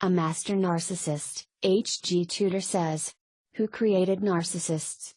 A master narcissist, H.G. Tudor says. Who created narcissists?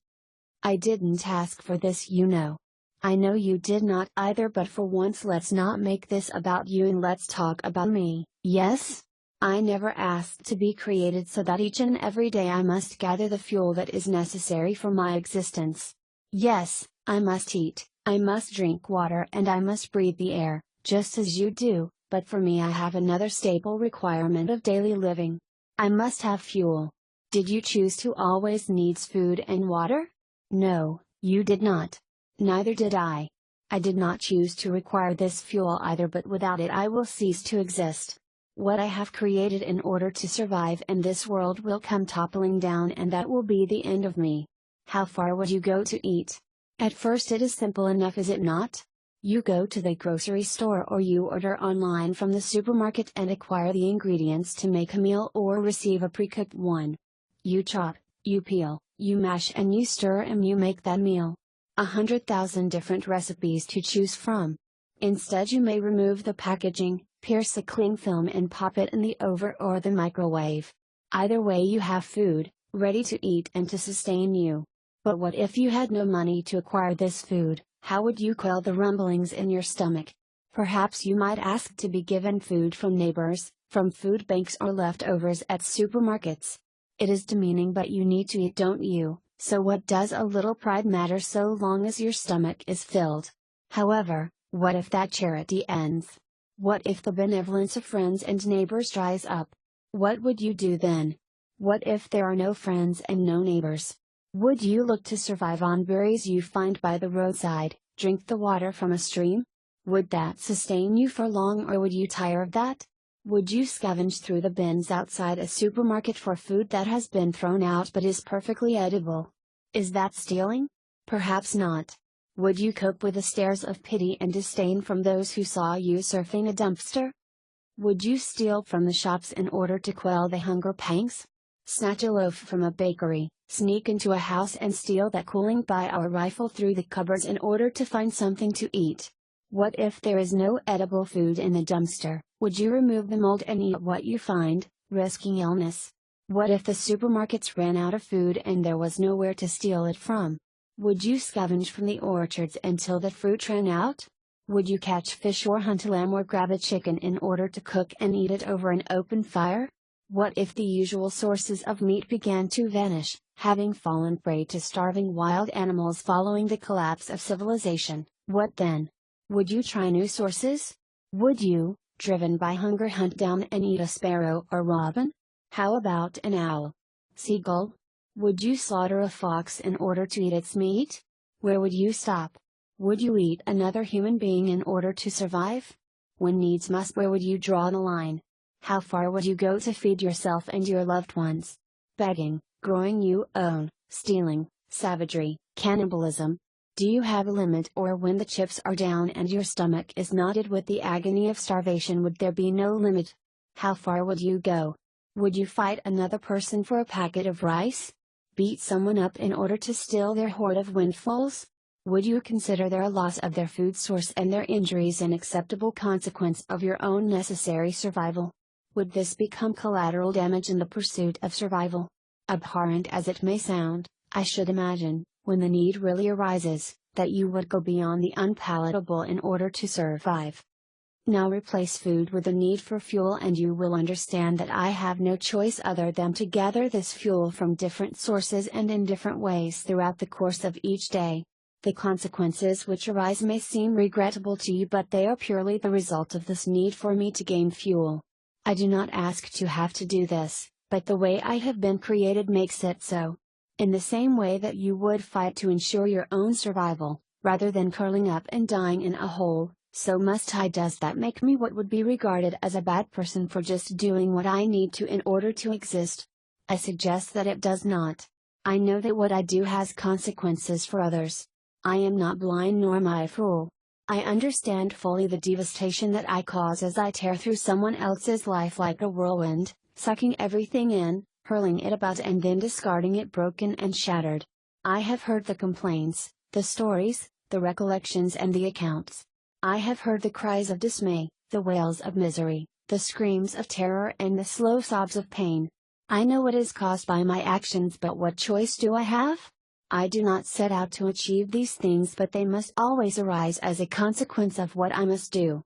I didn't ask for this, you know. I know you did not either, but for once let's not make this about you and let's talk about me. Yes? I never asked to be created so that each and every day I must gather the fuel that is necessary for my existence. Yes, I must eat, I must drink water, and I must breathe the air, just as you do, but for me I have another staple requirement of daily living. I must have fuel. Did you choose to always needs food and water? No, you did not. Neither did I. I did not choose to require this fuel either, but without it I will cease to exist. What I have created in order to survive in this world will come toppling down, and that will be the end of me. How far would you go to eat? At first it is simple enough, is it not? You go to the grocery store or you order online from the supermarket and acquire the ingredients to make a meal or receive a pre-cooked one. You chop, you peel, you mash, and you stir, and you make that meal. 100,000 different recipes to choose from. Instead, you may remove the packaging, pierce a cling film, and pop it in the oven or the microwave. Either way, you have food, ready to eat and to sustain you. But what if you had no money to acquire this food? How would you quell the rumblings in your stomach? Perhaps you might ask to be given food from neighbors, from food banks, or leftovers at supermarkets. It is demeaning, but you need to eat, don't you? So what does a little pride matter so long as your stomach is filled? However, what if that charity ends? What if the benevolence of friends and neighbors dries up? What would you do then? What if there are no friends and no neighbors? Would you look to survive on berries you find by the roadside, drink the water from a stream? Would that sustain you for long, or would you tire of that? Would you scavenge through the bins outside a supermarket for food that has been thrown out but is perfectly edible? Is that stealing? Perhaps not. Would you cope with the stares of pity and disdain from those who saw you surfing a dumpster? Would you steal from the shops in order to quell the hunger pangs? Snatch a loaf from a bakery, sneak into a house and steal that cooling by or rifle through the cupboards in order to find something to eat? What if there is no edible food in the dumpster? Would you remove the mold and eat what you find, risking illness? What if the supermarkets ran out of food and there was nowhere to steal it from? Would you scavenge from the orchards until the fruit ran out? Would you catch fish or hunt a lamb or grab a chicken in order to cook and eat it over an open fire? What if the usual sources of meat began to vanish, having fallen prey to starving wild animals following the collapse of civilization? What then? Would you try new sources? Would you, driven by hunger, hunt down and eat a sparrow or robin? How about an owl? Seagull? Would you slaughter a fox in order to eat its meat? Where would you stop? Would you eat another human being in order to survive? When needs must, where would you draw the line? How far would you go to feed yourself and your loved ones? Begging, growing you own, stealing, savagery, cannibalism? Do you have a limit, or when the chips are down and your stomach is knotted with the agony of starvation, would there be no limit? How far would you go? Would you fight another person for a packet of rice? Beat someone up in order to steal their hoard of windfalls? Would you consider their loss of their food source and their injuries an acceptable consequence of your own necessary survival? Would this become collateral damage in the pursuit of survival? Abhorrent as it may sound, I should imagine, when the need really arises, that you would go beyond the unpalatable in order to survive. Now replace food with the need for fuel, and you will understand that I have no choice other than to gather this fuel from different sources and in different ways throughout the course of each day. The consequences which arise may seem regrettable to you, but they are purely the result of this need for me to gain fuel. I do not ask to have to do this, but the way I have been created makes it so. In the same way that you would fight to ensure your own survival, rather than curling up and dying in a hole, so must I. Does that make me what would be regarded as a bad person for just doing what I need to in order to exist? I suggest that it does not. I know that what I do has consequences for others. I am not blind, nor am I a fool. I understand fully the devastation that I cause as I tear through someone else's life like a whirlwind, sucking everything in, hurling it about, and then discarding it broken and shattered. I have heard the complaints, the stories, the recollections, and the accounts. I have heard the cries of dismay, the wails of misery, the screams of terror and the slow sobs of pain. I know what is caused by my actions, but what choice do I have? I do not set out to achieve these things, but they must always arise as a consequence of what I must do.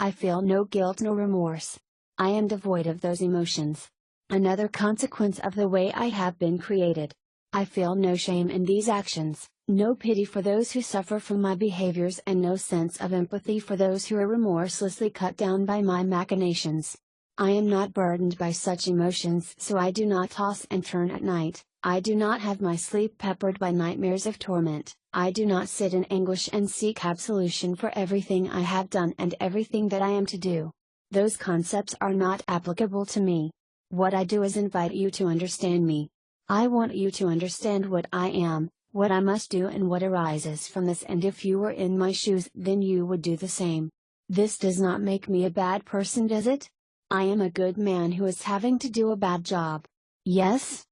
I feel no guilt nor remorse. I am devoid of those emotions. Another consequence of the way I have been created. I feel no shame in these actions, no pity for those who suffer from my behaviors, and no sense of empathy for those who are remorselessly cut down by my machinations. I am not burdened by such emotions, so I do not toss and turn at night. I do not have my sleep peppered by nightmares of torment. I do not sit in anguish and seek absolution for everything I have done and everything that I am to do. Those concepts are not applicable to me. What I do is invite you to understand me. I want you to understand what I am, what I must do, and what arises from this, and if you were in my shoes, then you would do the same. This does not make me a bad person, does it? I am a good man who is having to do a bad job. Yes,